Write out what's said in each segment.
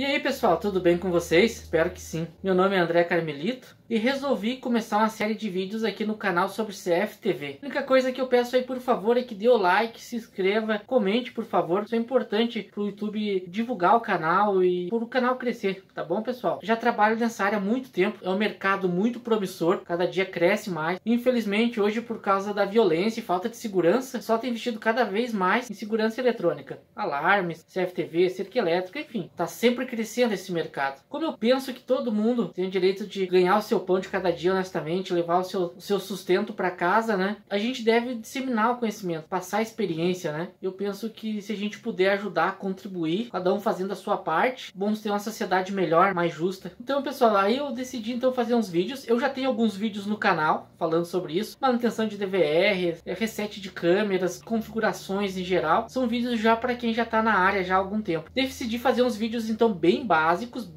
E aí pessoal, tudo bem com vocês? Espero que sim. Meu nome é André Carmelito e resolvi começar uma série de vídeos aqui no canal sobre CFTV. A única coisa que eu peço aí, por favor, é que dê o like, se inscreva, comente, por favor. Isso é importante para o YouTube divulgar o canal e para o canal crescer, tá bom, pessoal? Já trabalho nessa área há muito tempo, é um mercado muito promissor, cada dia cresce mais. Infelizmente, hoje, por causa da violência e falta de segurança, só tem investido cada vez mais em segurança eletrônica. Alarmes, CFTV, cerca elétrica, enfim, tá sempre crescendo esse mercado. Como eu penso que todo mundo tem o direito de ganhar o seu pão de cada dia honestamente, levar o seu sustento para casa, né? A gente deve disseminar o conhecimento, passar a experiência, né? Eu penso que se a gente puder ajudar, contribuir, cada um fazendo a sua parte, vamos ter uma sociedade melhor, mais justa. Então, pessoal, aí eu decidi então fazer uns vídeos. Eu já tenho alguns vídeos no canal falando sobre isso, manutenção de DVR, reset de câmeras, configurações em geral. São vídeos já para quem já está na área já há algum tempo. Decidi fazer uns vídeos então bem básicos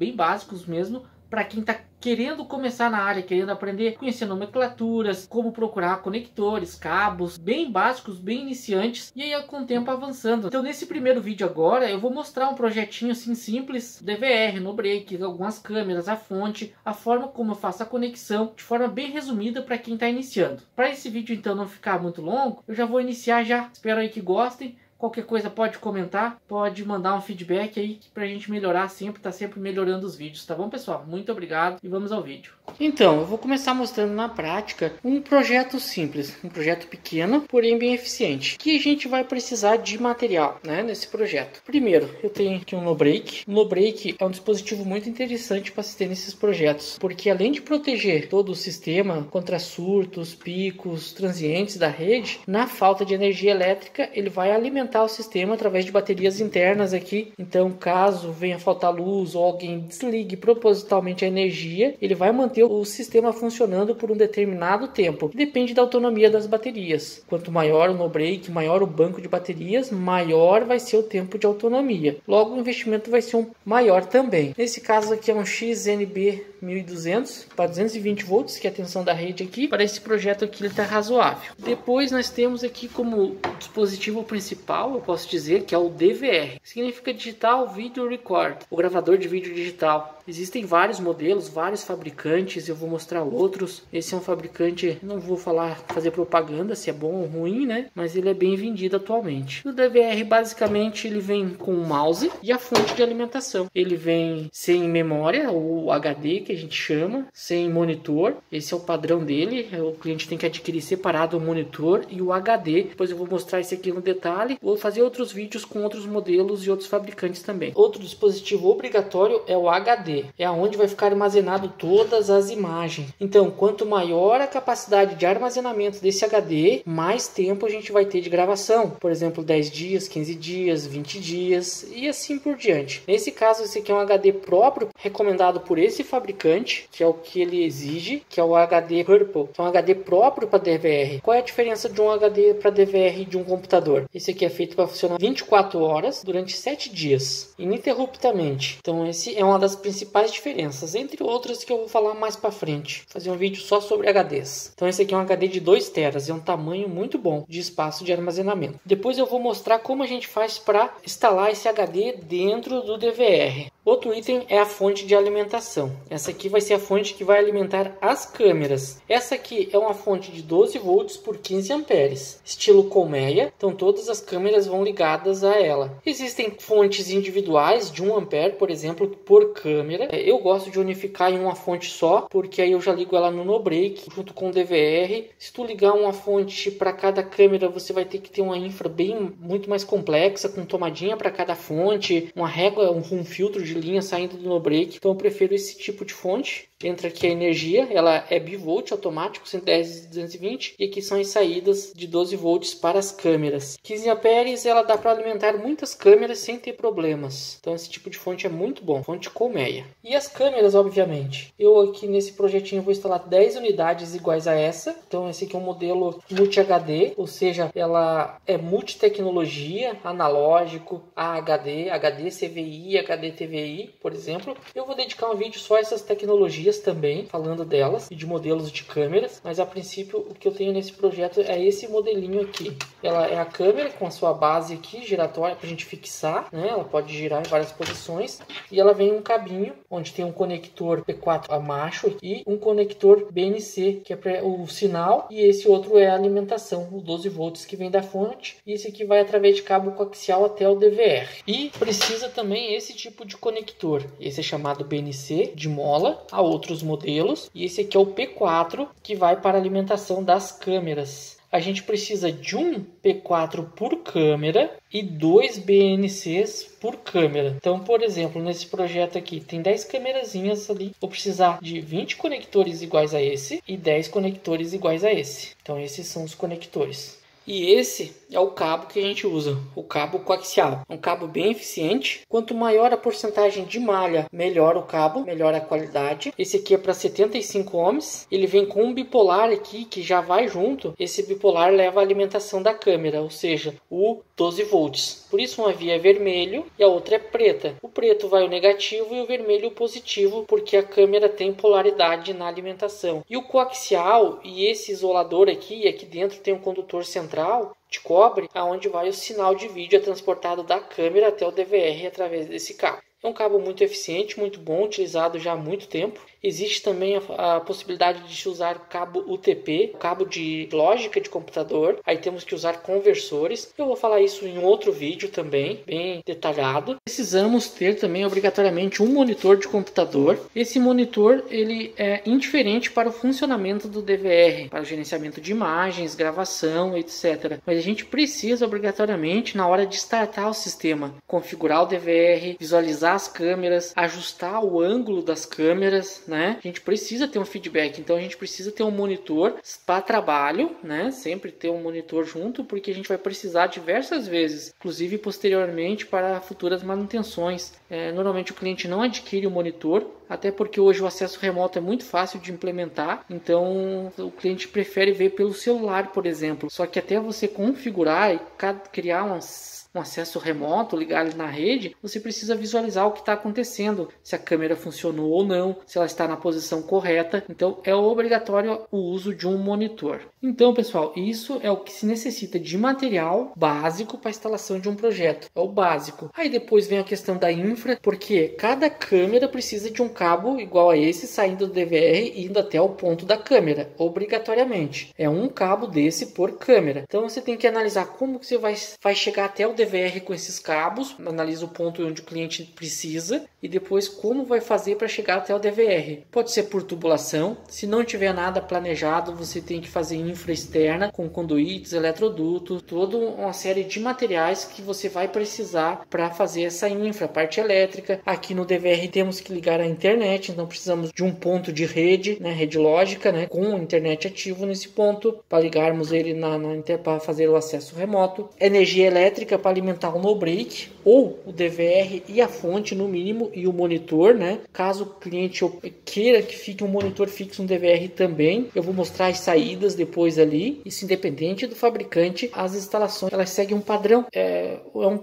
mesmo, para quem está querendo começar na área, querendo aprender, conhecer nomenclaturas, como procurar conectores, cabos, bem básicos, bem iniciantes, e aí com o tempo avançando. Então nesse primeiro vídeo agora eu vou mostrar um projetinho assim simples, DVR, no break, algumas câmeras, a fonte, a forma como eu faço a conexão, de forma bem resumida para quem está iniciando. Para esse vídeo então não ficar muito longo, eu já vou iniciar já, espero aí que gostem. Qualquer coisa pode comentar, pode mandar um feedback aí pra gente melhorar sempre, tá sempre melhorando os vídeos, tá bom, pessoal? Muito obrigado e vamos ao vídeo. Então, eu vou começar mostrando na prática um projeto simples, um projeto pequeno, porém bem eficiente. Que a gente vai precisar de material, né, nesse projeto. Primeiro, eu tenho aqui um no-break. O no-break é um dispositivo muito interessante para se ter nesses projetos, porque além de proteger todo o sistema contra surtos, picos, transientes da rede, na falta de energia elétrica, ele vai alimentar o sistema através de baterias internas aqui. Então, caso venha faltar luz ou alguém desligue propositalmente a energia, ele vai manter o sistema funcionando por um determinado tempo. Depende da autonomia das baterias. Quanto maior o no-break, maior o banco de baterias, maior vai ser o tempo de autonomia. Logo, o investimento vai ser maior também. Nesse caso aqui é um XNB 1200 para 220 volts, que é a tensão da rede aqui. Para esse projeto aqui ele está razoável. Depois nós temos aqui como dispositivo principal, eu posso dizer que é o DVR. Significa Digital Video Record, o gravador de vídeo digital. Existem vários modelos, vários fabricantes, eu vou mostrar outros. Esse é um fabricante, não vou fazer propaganda se é bom ou ruim, né? Mas ele é bem vendido atualmente. O DVR basicamente ele vem com o mouse e a fonte de alimentação. Ele vem sem memória, ou HD que a gente chama, sem monitor. Esse é o padrão dele, o cliente tem que adquirir separado o monitor e o HD. Depois eu vou mostrar esse aqui no detalhe. Vou fazer outros vídeos com outros modelos e outros fabricantes também. Outro dispositivo obrigatório é o HD. É onde vai ficar armazenado todas as imagens. Então, quanto maior a capacidade de armazenamento desse HD, mais tempo a gente vai ter de gravação. Por exemplo, 10 dias, 15 dias, 20 dias e assim por diante. Nesse caso, esse aqui é um HD próprio, recomendado por esse fabricante, que é o que ele exige, que é o HD Purple. É um HD próprio para DVR. Qual é a diferença de um HD para DVR e de um computador? Esse aqui é feito para funcionar 24 horas durante 7 dias, ininterruptamente. Então, esse é uma das principais diferenças, entre outras que eu vou falar mais para frente. Fazer um vídeo só sobre HDs. Então esse aqui é um HD de 2 teras, é um tamanho muito bom de espaço de armazenamento. Depois eu vou mostrar como a gente faz para instalar esse HD dentro do DVR. Outro item é a fonte de alimentação. Essa aqui vai ser a fonte que vai alimentar as câmeras. Essa aqui é uma fonte de 12 volts por 15 amperes, estilo colmeia, então todas as câmeras vão ligadas a ela. Existem fontes individuais de 1 ampere, por exemplo, por câmera. Eu gosto de unificar em uma fonte só, porque aí eu já ligo ela no no-break, junto com o DVR. Se tu ligar uma fonte para cada câmera, você vai ter que ter uma infra muito mais complexa, com tomadinha para cada fonte, uma régua, um filtro de linha saindo do no-break. Então eu prefiro esse tipo de fonte. Entra aqui a energia, ela é bivolt automático, 110 e 220, e aqui são as saídas de 12 volts para as câmeras. 15 amperes ela dá para alimentar muitas câmeras sem ter problemas. Então esse tipo de fonte é muito bom, fonte colmeia. E as câmeras, obviamente. Eu aqui nesse projetinho vou instalar 10 unidades iguais a essa. Então esse aqui é um modelo Multi HD, ou seja, ela é multitecnologia, analógico, AHD, HD CVI, HD TVI, por exemplo. Eu vou dedicar um vídeo só a essas tecnologias dias também falando delas e de modelos de câmeras, mas a princípio o que eu tenho nesse projeto é esse modelinho aqui. Ela é a câmera com a sua base aqui giratória para a gente fixar, né? Ela pode girar em várias posições e ela vem um cabinho onde tem um conector P4 a macho e um conector BNC, que é para o sinal, e esse outro é a alimentação, o 12 volts que vem da fonte, e esse aqui vai através de cabo coaxial até o DVR. E precisa também esse tipo de conector, esse é chamado BNC de mola, há outros modelos, e esse aqui é o P4 que vai para a alimentação das câmeras. A gente precisa de um P4 por câmera e 2 BNCs por câmera. Então, por exemplo, nesse projeto aqui tem 10 câmerazinhas ali. Vou precisar de 20 conectores iguais a esse e 10 conectores iguais a esse. Então, esses são os conectores. E esse é o cabo que a gente usa, o cabo coaxial. É um cabo bem eficiente. Quanto maior a porcentagem de malha, melhor o cabo, melhor a qualidade. Esse aqui é para 75 ohms. Ele vem com um bipolar aqui que já vai junto. Esse bipolar leva a alimentação da câmera, ou seja, o 12 volts. Por isso uma via é vermelho e a outra é preta. O preto vai o negativo e o vermelho o positivo, porque a câmera tem polaridade na alimentação. E o coaxial e esse isolador aqui dentro tem um condutor central de cobre, aonde vai o sinal de vídeo transportado da câmera até o DVR através desse cabo. É um cabo muito eficiente, muito bom, utilizado já há muito tempo. Existe também a possibilidade de se usar cabo UTP, cabo de lógica de computador. Aí temos que usar conversores. Eu vou falar isso em outro vídeo também, bem detalhado. Precisamos ter também obrigatoriamente um monitor de computador. Esse monitor ele é indiferente para o funcionamento do DVR, para o gerenciamento de imagens, gravação, etc. Mas a gente precisa obrigatoriamente, na hora de startar o sistema, configurar o DVR, visualizar as câmeras, ajustar o ângulo das câmeras, né? A gente precisa ter um feedback, então a gente precisa ter um monitor para trabalho, né? Sempre ter um monitor junto, porque a gente vai precisar diversas vezes, inclusive posteriormente para futuras manutenções. Normalmente o cliente não adquire o monitor, até porque hoje o acesso remoto é muito fácil de implementar, então o cliente prefere ver pelo celular, por exemplo. Só que até você configurar e criar um acesso remoto, ligar ele na rede, você precisa visualizar o que está acontecendo, se a câmera funcionou ou não, se ela está na posição correta. Então é obrigatório o uso de um monitor. Então, pessoal, isso é o que se necessita de material básico para a instalação de um projeto. É o básico. Aí depois vem a questão da infra, porque cada câmera precisa de um cabo igual a esse saindo do DVR e indo até o ponto da câmera, obrigatoriamente. É um cabo desse por câmera. Então você tem que analisar como que você vai chegar até o DVR com esses cabos, analisa o ponto onde o cliente precisa e depois como vai fazer para chegar até o DVR. Pode ser por tubulação, se não tiver nada planejado, você tem que fazer infra externa com conduítes, eletrodutos, toda uma série de materiais que você vai precisar para fazer essa infra, parte elétrica. Aqui no DVR temos que ligar a internet, então precisamos de um ponto de rede, né, rede lógica, né, com internet ativo nesse ponto para ligarmos ele para fazer o acesso remoto. Energia elétrica para alimentar o no-break ou o DVR e a fonte no mínimo e o monitor, né? Caso o cliente queira que fique um monitor fixo no DVR também, eu vou mostrar as saídas depois ali. Isso independente do fabricante, as instalações elas seguem um padrão,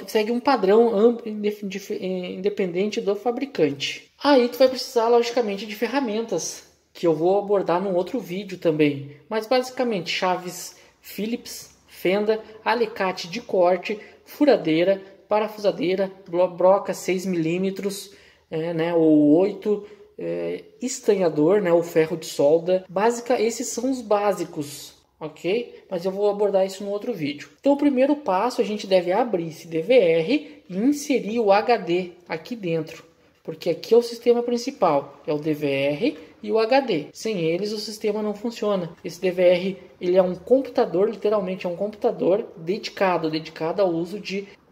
segue um padrão independente do fabricante. Aí tu vai precisar logicamente de ferramentas que eu vou abordar num outro vídeo também, mas basicamente chaves Phillips, fenda, alicate de corte, furadeira, parafusadeira, broca 6 mm, né, ou 8, estanhador, né, ou ferro de solda. Esses são os básicos, ok? Mas eu vou abordar isso no outro vídeo. Então o primeiro passo, a gente deve abrir esse DVR e inserir o HD aqui dentro, porque aqui é o sistema principal, é o DVR e o HD. Sem eles o sistema não funciona. Esse DVR ele é um computador, literalmente é um computador dedicado ao uso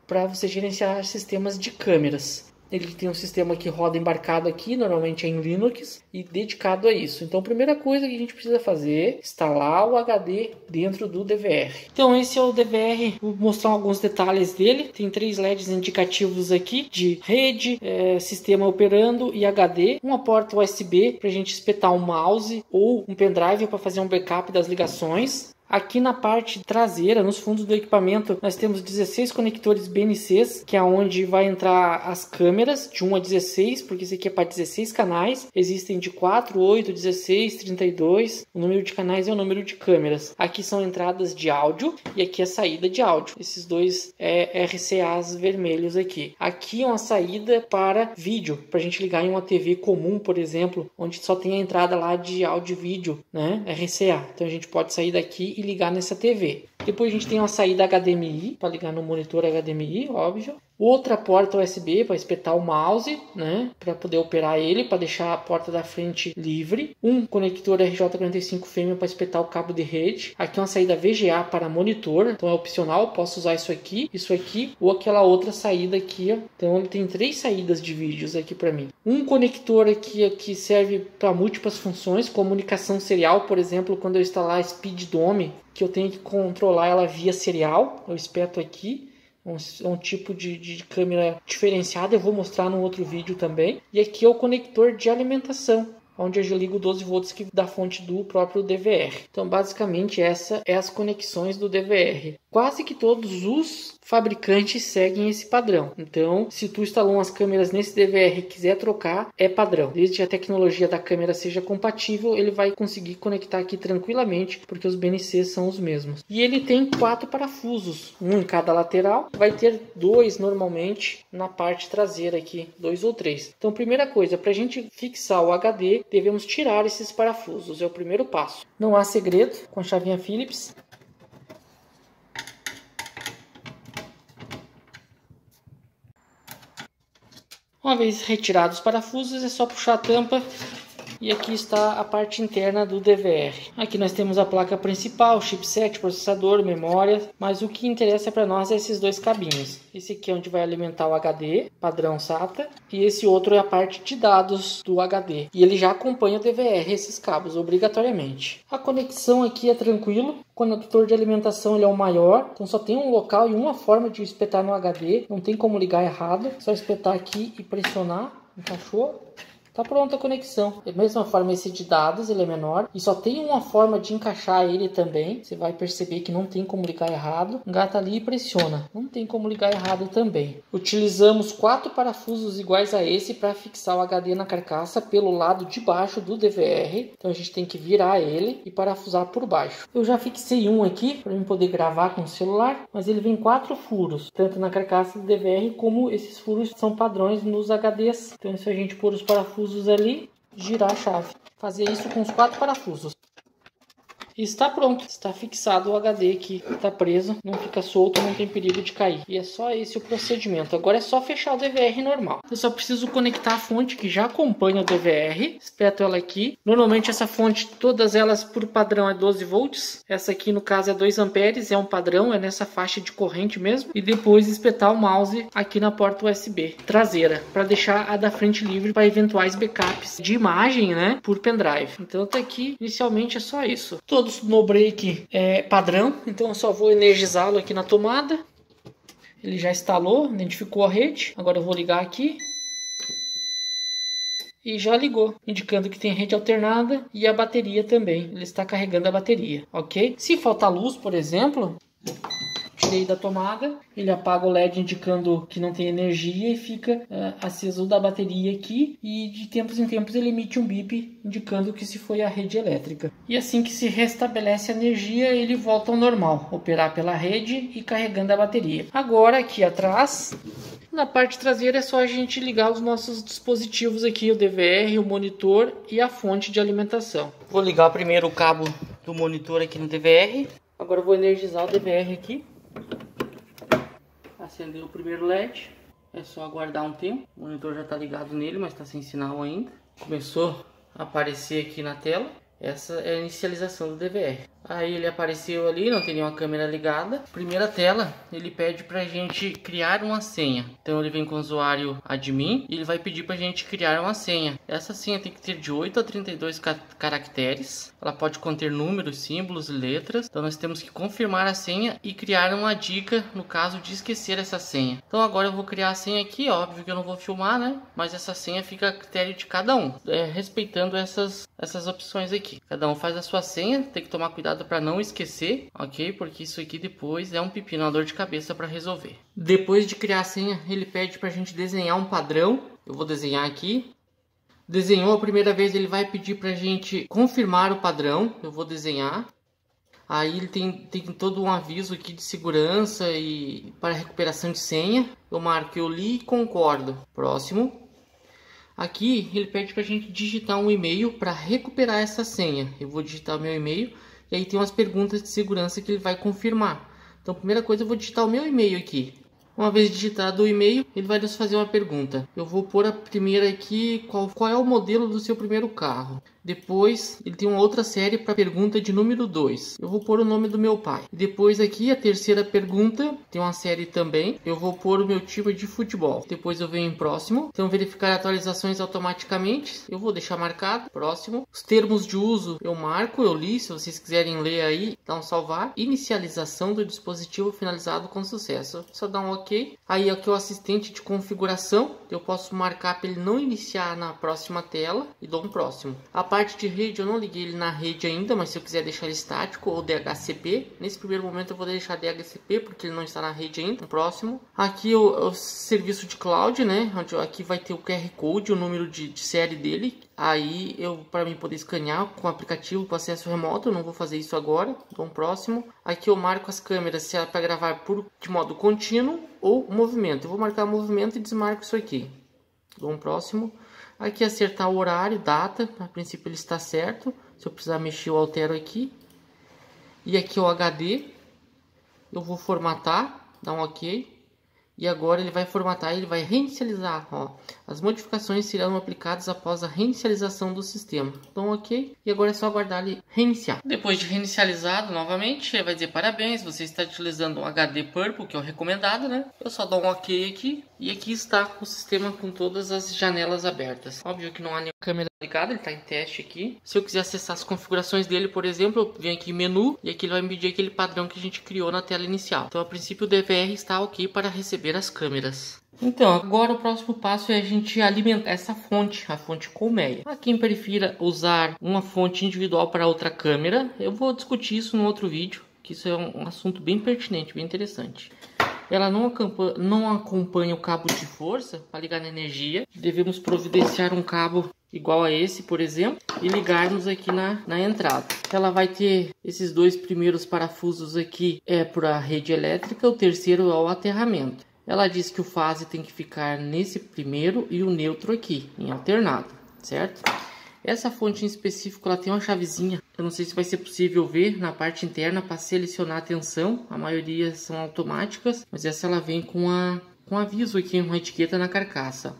para você gerenciar sistemas de câmeras. Ele tem um sistema que roda embarcado aqui, normalmente é em Linux, e dedicado a isso. Então a primeira coisa que a gente precisa fazer é instalar o HD dentro do DVR. Então esse é o DVR, vou mostrar alguns detalhes dele. Tem 3 LEDs indicativos aqui de rede, sistema operando e HD. Uma porta USB para a gente espetar um mouse ou um pendrive para fazer um backup das ligações. Aqui na parte traseira, nos fundos do equipamento, nós temos 16 conectores BNCs, que é onde vai entrar as câmeras de 1 a 16, porque isso aqui é para 16 canais. Existem de 4, 8, 16, 32. O número de canais é o número de câmeras. Aqui são entradas de áudio e aqui é a saída de áudio. Esses dois RCAs vermelhos aqui. Aqui é uma saída para vídeo, para a gente ligar em uma TV comum, por exemplo, onde só tem a entrada lá de áudio e vídeo, né? RCA. Então a gente pode sair daqui e ligar nessa TV. Depois a gente tem uma saída HDMI para ligar no monitor HDMI, óbvio. Outra porta USB para espetar o mouse, né, para poder operar ele, para deixar a porta da frente livre. Um conector RJ45 fêmea para espetar o cabo de rede. Aqui uma saída VGA para monitor, então é opcional, posso usar isso aqui ou aquela outra saída aqui, ó. Então tem 3 saídas de vídeos aqui para mim. Um conector aqui que serve para múltiplas funções, comunicação serial, por exemplo, quando eu instalar a Speed Dome, que eu tenho que controlar ela via serial, eu espeto aqui. Um tipo de câmera diferenciada, eu vou mostrar no outro vídeo também. E aqui é o conector de alimentação, onde eu ligo 12 volts da fonte do próprio DVR. Então basicamente essa é as conexões do DVR. Quase que todos os fabricantes seguem esse padrão. Então, se tu instalou umas câmeras nesse DVR e quiser trocar, é padrão. Desde que a tecnologia da câmera seja compatível, ele vai conseguir conectar aqui tranquilamente, porque os BNCs são os mesmos. E ele tem 4 parafusos, um em cada lateral. Vai ter 2 normalmente na parte traseira aqui, 2 ou 3. Então, primeira coisa, para a gente fixar o HD, devemos tirar esses parafusos. É o primeiro passo. Não há segredo, com a chavinha Phillips. Uma vez retirados os parafusos, é só puxar a tampa e aqui está a parte interna do DVR. Aqui nós temos a placa principal, chipset, processador, memória, mas o que interessa para nós é esses 2 cabinhos. Esse aqui é onde vai alimentar o HD, padrão SATA, e esse outro é a parte de dados do HD. E ele já acompanha o DVR, esses cabos, obrigatoriamente. A conexão aqui é tranquilo. O conector de alimentação ele é o maior, então só tem um local e uma forma de espetar no HD, não tem como ligar errado, só espetar aqui e pressionar, encaixou. Tá pronta a conexão. Da mesma forma, esse de dados ele é menor e só tem uma forma de encaixar ele também. Você vai perceber que não tem como ligar errado. Engata ali e pressiona. Não tem como ligar errado também. Utilizamos 4 parafusos iguais a esse para fixar o HD na carcaça pelo lado de baixo do DVR. Então a gente tem que virar ele e parafusar por baixo. Eu já fixei um aqui para eu poder gravar com o celular, mas ele vem 4 furos, tanto na carcaça do DVR como esses furos são padrões nos HDs. Então se a gente pôr os parafusos ali, girar a chave. Fazer isso com os 4 parafusos. E está pronto, está fixado o HD aqui, está preso, não fica solto, não tem perigo de cair. E é só esse o procedimento. Agora é só fechar o DVR normal. Eu só preciso conectar a fonte que já acompanha o DVR, espeto ela aqui. Normalmente essa fonte, todas elas por padrão é 12 volts. Essa aqui no caso é 2 amperes, é um padrão, é nessa faixa de corrente mesmo. E depois espetar o mouse aqui na porta USB traseira, para deixar a da frente livre para eventuais backups de imagem, né, por pendrive. Então até aqui, inicialmente é só isso. Todo no break é padrão, então eu só vou energizá-lo aqui na tomada. Ele já instalou, identificou a rede. Agora eu vou ligar aqui e já ligou, indicando que tem rede alternada e a bateria também. Ele está carregando a bateria, ok? Se faltar luz, por exemplo, tirei da tomada, ele apaga o LED indicando que não tem energia e fica aceso da bateria aqui, e de tempos em tempos ele emite um bip indicando que se foi a rede elétrica. E assim que se restabelece a energia, ele volta ao normal, operar pela rede e carregando a bateria. Agora aqui atrás, na parte traseira é só a gente ligar os nossos dispositivos aqui, o DVR, o monitor e a fonte de alimentação. Vou ligar primeiro o cabo do monitor aqui no DVR. Agora eu vou energizar o DVR aqui. Acendeu o primeiro LED. É só aguardar um tempo. O monitor já está ligado nele, mas está sem sinal ainda. Começou a aparecer aqui na tela. Essa é a inicialização do DVR. Aí ele apareceu ali, não tem nenhuma câmera ligada. Primeira tela, ele pede pra gente criar uma senha. Então ele vem com o usuário admin e ele vai pedir pra gente criar uma senha. Essa senha tem que ter de 8 a 32 caracteres. Ela pode conter números, símbolos e letras. Então nós temos que confirmar a senha e criar uma dica no caso de esquecer essa senha. Então agora eu vou criar a senha aqui, óbvio que eu não vou filmar, né? Mas essa senha fica a critério de cada um, respeitando essas opções aqui. Cada um faz a sua senha, tem que tomar cuidado cuidado para não esquecer, ok? Porque isso aqui depois é um pepino, uma dor de cabeça para resolver. Depois de criar a senha, ele pede para a gente desenhar um padrão. Eu vou desenhar aqui. Desenhou a primeira vez, ele vai pedir para a gente confirmar o padrão. Eu vou desenhar. Aí ele tem todo um aviso aqui de segurança e para recuperação de senha. Eu marco, eu li e concordo. Próximo. Aqui ele pede para a gente digitar um e-mail para recuperar essa senha. Eu vou digitar o meu e-mail e aí tem umas perguntas de segurança que ele vai confirmar. Então, primeira coisa, eu vou digitar o meu e-mail aqui. Uma vez digitado o e-mail, ele vai nos fazer uma pergunta. Eu vou pôr a primeira aqui, qual é o modelo do seu primeiro carro? Depois, ele tem uma outra série para pergunta de número 2. Eu vou pôr o nome do meu pai. Depois aqui, a terceira pergunta, tem uma série também. Eu vou pôr o meu time de futebol. Depois eu venho em próximo. Então, verificar atualizações automaticamente. Eu vou deixar marcado. Próximo. Os termos de uso, eu marco, eu li. Se vocês quiserem ler aí, dá um salvar. Inicialização do dispositivo finalizado com sucesso. Só dá um OK. Aí aqui o assistente de configuração. Eu posso marcar para ele não iniciar na próxima tela. E dou um próximo. A parte de rede, eu não liguei ele na rede ainda, mas se eu quiser deixar ele estático ou DHCP, nesse primeiro momento eu vou deixar DHCP porque ele não está na rede ainda. Próximo. Aqui o serviço de cloud, né? Onde aqui vai ter o QR Code, o número de série dele. Aí para mim poder escanear com o aplicativo com acesso remoto, eu não vou fazer isso agora. Dou um próximo. Aqui eu marco as câmeras se é para gravar de modo contínuo ou movimento. Eu vou marcar movimento e desmarco isso aqui. Dou um próximo. Aqui acertar o horário, data, a princípio ele está certo. Se eu precisar mexer eu altero aqui. E aqui o HD, eu vou formatar, dar um OK. E agora ele vai formatar, ele vai reinicializar, ó. As modificações serão aplicadas após a reinicialização do sistema. Então OK, e agora é só aguardar ele reiniciar. Depois de reinicializado novamente, ele vai dizer parabéns, você está utilizando um HD Purple, que é o recomendado, né? Eu só dou um OK aqui, e aqui está o sistema com todas as janelas abertas. Óbvio que não há nenhuma câmera ligada, ele está em teste aqui. Se eu quiser acessar as configurações dele, por exemplo, eu venho aqui em menu, e aqui ele vai me pedir aquele padrão que a gente criou na tela inicial. Então a princípio o DVR está OK para receber as câmeras. Então, agora o próximo passo é a gente alimentar essa fonte, a fonte colmeia. A quem prefira usar uma fonte individual para outra câmera, eu vou discutir isso no outro vídeo, que isso é um assunto bem pertinente, bem interessante. Ela não acompanha o cabo de força para ligar na energia. Devemos providenciar um cabo igual a esse, por exemplo, e ligarmos aqui na entrada. Ela vai ter esses dois primeiros parafusos aqui para a rede elétrica, o terceiro é o aterramento. Ela diz que o fase tem que ficar nesse primeiro e o neutro aqui, em alternado, certo? Essa fonte em específico, ela tem uma chavezinha. Eu não sei se vai ser possível ver na parte interna para selecionar a tensão. A maioria são automáticas, mas essa ela vem com aviso aqui, uma etiqueta na carcaça.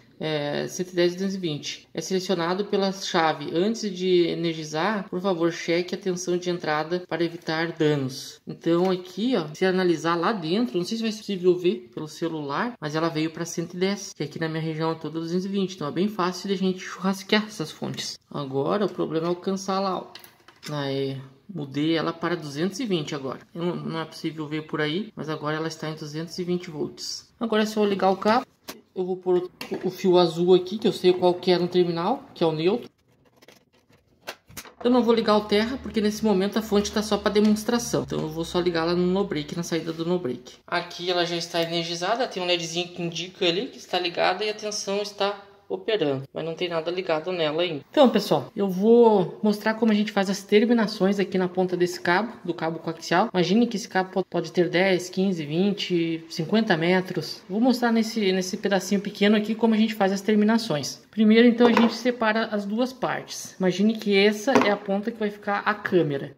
110 e 220. É selecionado pela chave. Antes de energizar, por favor, cheque a tensão de entrada para evitar danos. Então aqui, ó, se analisar lá dentro, não sei se vai ser possível ver pelo celular, mas ela veio para 110, que aqui na minha região é toda 220. Então é bem fácil de a gente churrasquear essas fontes. Agora o problema é alcançar lá, ó. Mudei ela para 220 agora. Não é possível ver por aí, mas agora ela está em 220 volts. Agora é só ligar o cabo. Eu vou pôr o fio azul aqui, que eu sei qual que é no terminal, que é o neutro. Eu não vou ligar o terra, porque nesse momento a fonte está só para demonstração. Então eu vou só ligar ela no no break, na saída do no break. Aqui ela já está energizada, tem um LEDzinho que indica ali que está ligada e a tensão está operando, mas não tem nada ligado nela ainda. Então, pessoal, eu vou mostrar como a gente faz as terminações aqui na ponta desse cabo, do cabo coaxial. Imagine que esse cabo pode ter 10, 15, 20, 50 metros. Vou mostrar nesse pedacinho pequeno aqui como a gente faz as terminações. Primeiro, então, a gente separa as duas partes. Imagine que essa é a ponta que vai ficar a câmera.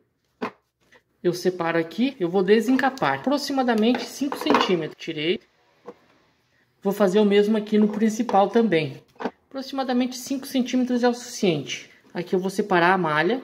Eu separo aqui, eu vou desencapar aproximadamente 5 centímetros. Tirei. Vou fazer o mesmo aqui no principal também. Aproximadamente 5 centímetros é o suficiente. Aqui eu vou separar a malha.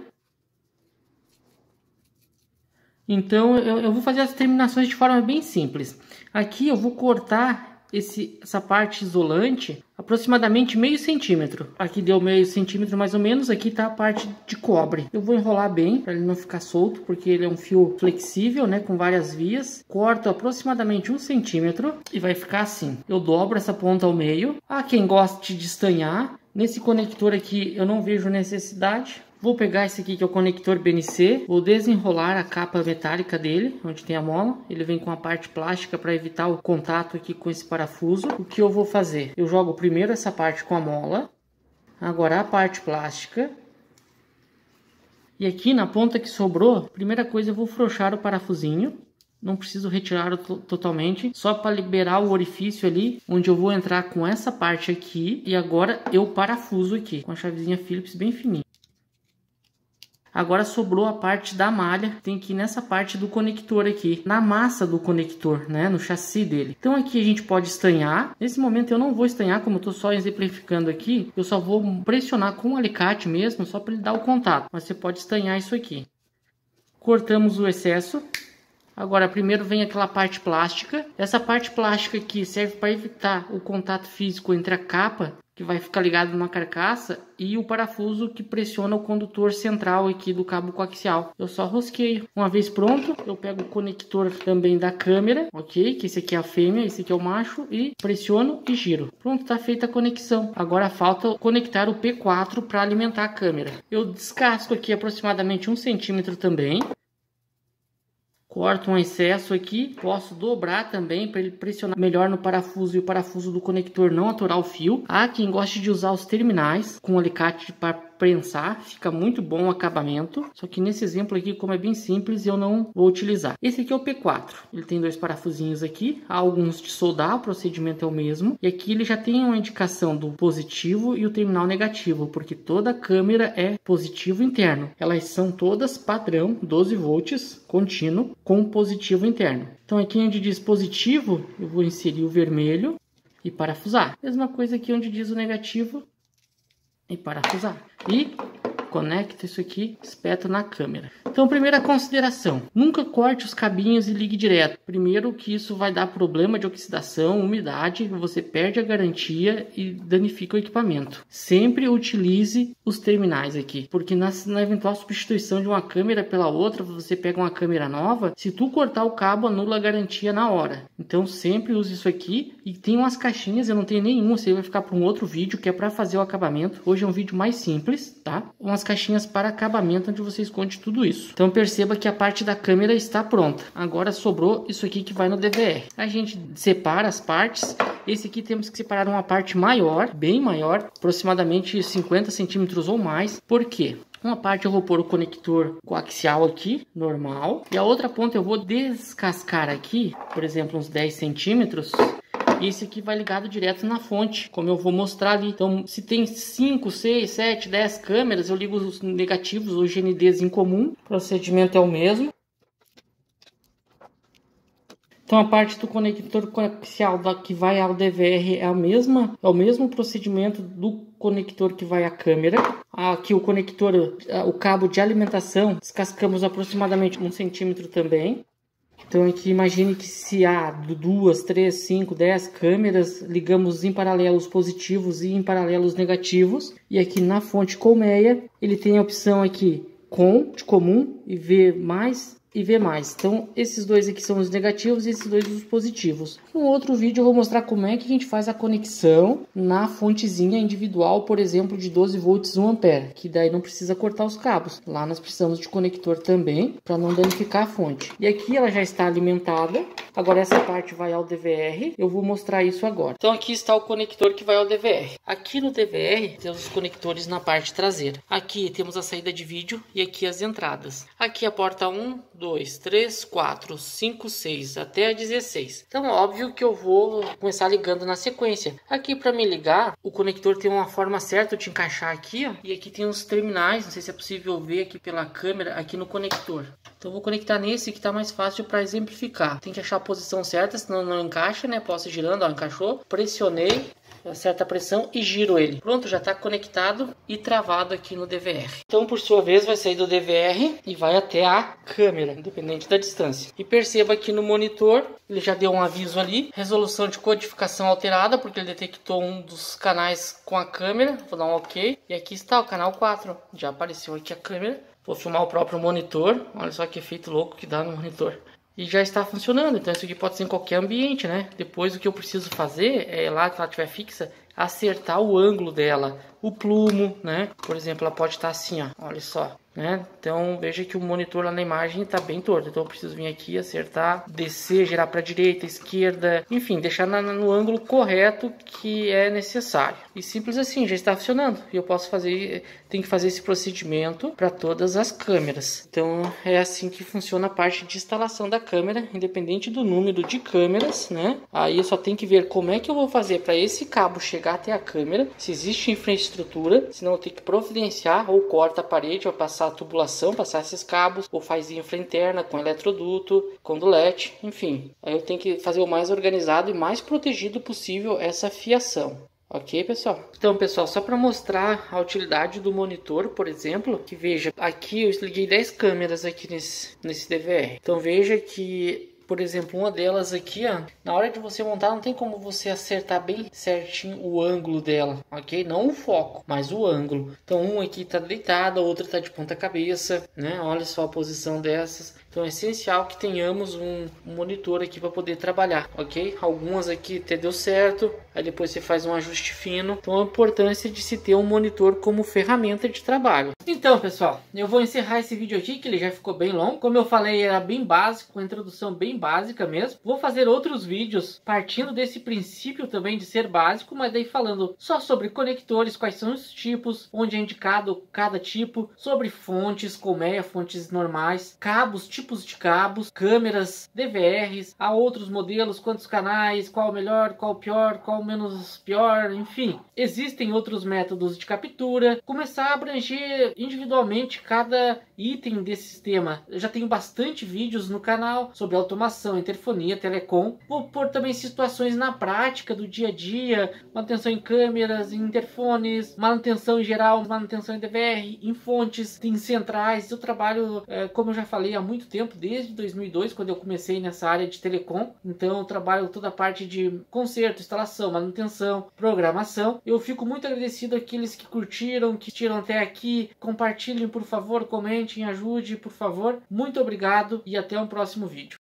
Então eu vou fazer as terminações de forma bem simples. Aqui eu vou cortar essa parte isolante aproximadamente meio centímetro. Aqui deu meio centímetro mais ou menos. Aqui tá a parte de cobre. Eu vou enrolar bem para ele não ficar solto, porque ele é um fio flexível, né, com várias vias. Corto aproximadamente 1 centímetro e vai ficar assim. Eu dobro essa ponta ao meio. Há quem goste de estanhar. Nesse conector aqui eu não vejo necessidade. Vou pegar esse aqui que é o conector BNC, vou desenrolar a capa metálica dele, onde tem a mola. Ele vem com a parte plástica para evitar o contato aqui com esse parafuso. O que eu vou fazer? Eu jogo primeiro essa parte com a mola, agora a parte plástica. E aqui na ponta que sobrou, primeira coisa eu vou frouxar o parafusinho. Não preciso retirar totalmente, só para liberar o orifício ali, onde eu vou entrar com essa parte aqui. E agora eu parafuso aqui, com a chavezinha Phillips bem fininha. Agora sobrou a parte da malha, tem que ir nessa parte do conector aqui, na massa do conector, né, no chassi dele. Então aqui a gente pode estanhar. Nesse momento eu não vou estanhar, como eu estou só exemplificando aqui, eu só vou pressionar com o alicate mesmo, só para ele dar o contato. Mas você pode estanhar isso aqui. Cortamos o excesso. Agora primeiro vem aquela parte plástica. Essa parte plástica aqui serve para evitar o contato físico entre a capa, que vai ficar ligado numa carcaça, e o parafuso que pressiona o condutor central aqui do cabo coaxial. Eu só rosqueio. Uma vez pronto, eu pego o conector também da câmera, ok? Que esse aqui é a fêmea, esse aqui é o macho, e pressiono e giro. Pronto, tá feita a conexão. Agora falta conectar o P4 para alimentar a câmera. Eu descasco aqui aproximadamente 1 centímetro também. Corto um excesso aqui, posso dobrar também para ele pressionar melhor no parafuso e o parafuso do conector não atorar o fio. Há quem goste de usar os terminais com alicate para prensar, fica muito bom o acabamento. Só que nesse exemplo aqui, como é bem simples, eu não vou utilizar. Esse aqui é o P4, ele tem 2 parafusinhos aqui, há alguns de soldar, o procedimento é o mesmo. E aqui ele já tem uma indicação do positivo e o terminal negativo, porque toda câmera é positivo interno. Elas são todas padrão 12 volts contínuo com positivo interno. Então aqui onde diz positivo, eu vou inserir o vermelho e parafusar. Mesma coisa aqui onde diz o negativo e parafusar. E conecta isso aqui, espeta na câmera. Então, primeira consideração, nunca corte os cabinhos e ligue direto. Primeiro que isso vai dar problema de oxidação, umidade, você perde a garantia e danifica o equipamento. Sempre utilize os terminais aqui, porque na eventual substituição de uma câmera pela outra, você pega uma câmera nova, se tu cortar o cabo, anula a garantia na hora. Então, sempre use isso aqui. E tem umas caixinhas, eu não tenho nenhuma, você vai ficar para um outro vídeo que é para fazer o acabamento. Hoje é um vídeo mais simples, tá? Umas caixinhas para acabamento onde você esconde tudo isso. Então perceba que a parte da câmera está pronta. Agora sobrou isso aqui que vai no DVR. A gente separa as partes. Esse aqui temos que separar uma parte maior, bem maior, aproximadamente 50 centímetros ou mais. Por quê? Uma parte eu vou pôr o conector coaxial aqui, normal. E a outra ponta eu vou descascar aqui, por exemplo, uns 10 centímetros. E esse aqui vai ligado direto na fonte, como eu vou mostrar ali. Então, se tem 5, 6, 7, 10 câmeras, eu ligo os negativos, os GNDs em comum. O procedimento é o mesmo. Então, a parte do conector coaxial que vai ao DVR é a mesma, é o mesmo procedimento do conector que vai à câmera. Aqui o conector, o cabo de alimentação, descascamos aproximadamente 1 centímetro também. Então aqui imagine que se há 2, 3, 5, 10 câmeras, ligamos em paralelo os positivos e em paralelo os negativos. E aqui na fonte colmeia, ele tem a opção aqui de comum e V+, e V+. Então esses dois aqui são os negativos e esses dois os positivos. No outro vídeo eu vou mostrar como é que a gente faz a conexão na fontezinha individual, por exemplo, de 12 volts 1 ampere, que daí não precisa cortar os cabos. Lá nós precisamos de conector também, para não danificar a fonte. E aqui ela já está alimentada. Agora essa parte vai ao DVR, eu vou mostrar isso agora. Então aqui está o conector que vai ao DVR. Aqui no DVR temos os conectores na parte traseira. Aqui temos a saída de vídeo e aqui as entradas. Aqui a porta 1, 2, 3, 4, 5, 6 até a 16. Então óbvio que eu vou começar ligando na sequência. Aqui para me ligar, o conector tem uma forma certa de encaixar aqui, ó, e aqui tem os terminais, não sei se é possível ver aqui pela câmera, aqui no conector. Então eu vou conectar nesse que está mais fácil para exemplificar. Tem que achar a posição certa, senão não encaixa, né? Posso ir girando, ó, encaixou. Pressionei, certa pressão e giro ele. Pronto, já está conectado e travado aqui no DVR. Então, por sua vez, vai sair do DVR e vai até a câmera, independente da distância. E perceba que no monitor, ele já deu um aviso ali. Resolução de codificação alterada, porque ele detectou um dos canais com a câmera. Vou dar um OK. E aqui está o canal 4. Já apareceu aqui a câmera. Vou filmar o próprio monitor. Olha só que efeito louco que dá no monitor. E já está funcionando, então isso aqui pode ser em qualquer ambiente, né? Depois o que eu preciso fazer é, lá que ela estiver fixa, acertar o ângulo dela o plumo, né? Por exemplo, ela pode estar assim, ó, olha só. Né? Então veja que o monitor lá na imagem está bem torto, então eu preciso vir aqui, acertar, descer, girar para a direita, esquerda, enfim, deixar no ângulo correto que é necessário. E simples assim, já está funcionando. E eu posso fazer, tenho que fazer esse procedimento para todas as câmeras. Então é assim que funciona a parte de instalação da câmera, independente do número de câmeras, né? Aí eu só tenho que ver como é que eu vou fazer para esse cabo chegar até a câmera, se existe infraestrutura, senão eu tenho que providenciar ou corta a parede ou passar a tubulação, passar esses cabos, ou faz infra interna com eletroduto, condulete, enfim. Aí eu tenho que fazer o mais organizado e mais protegido possível essa fiação. Ok, pessoal? Então, pessoal, só para mostrar a utilidade do monitor, por exemplo, que veja, aqui eu liguei 10 câmeras aqui nesse DVR. Então veja que, por exemplo, uma delas aqui, ó, na hora de você montar, não tem como você acertar bem certinho o ângulo dela, ok? Não o foco, mas o ângulo. Então, um aqui tá deitado, a outra tá de ponta cabeça, né? Olha só a posição dessas. Então, é essencial que tenhamos um monitor aqui para poder trabalhar, ok? Algumas aqui até deu certo, aí depois você faz um ajuste fino. Então, a importância de se ter um monitor como ferramenta de trabalho. Então, pessoal, eu vou encerrar esse vídeo aqui, que ele já ficou bem longo. Como eu falei, era bem básico, uma introdução bem básica mesmo. Vou fazer outros vídeos partindo desse princípio também de ser básico, mas daí falando só sobre conectores, quais são os tipos, onde é indicado cada tipo, sobre fontes, colmeia, fontes normais, cabos, tipos de cabos, câmeras, DVRs, há outros modelos, quantos canais, qual o melhor, qual o pior, qual o menos pior, enfim. Existem outros métodos de captura, começar a abranger individualmente cada item desse sistema. Eu já tenho bastante vídeos no canal sobre automação, interfonia, telecom. Vou pôr também situações na prática do dia a dia, manutenção em câmeras, em interfones, manutenção em geral, manutenção em DVR, em fontes, em centrais. Eu trabalho, como eu já falei, há muito tempo, desde 2002, quando eu comecei nessa área de telecom. Então eu trabalho toda a parte de conserto, instalação, manutenção, programação. Eu fico muito agradecido àqueles que curtiram, que tiram até aqui. Compartilhem, por favor, comentem, ajude, por favor. Muito obrigado e até um próximo vídeo.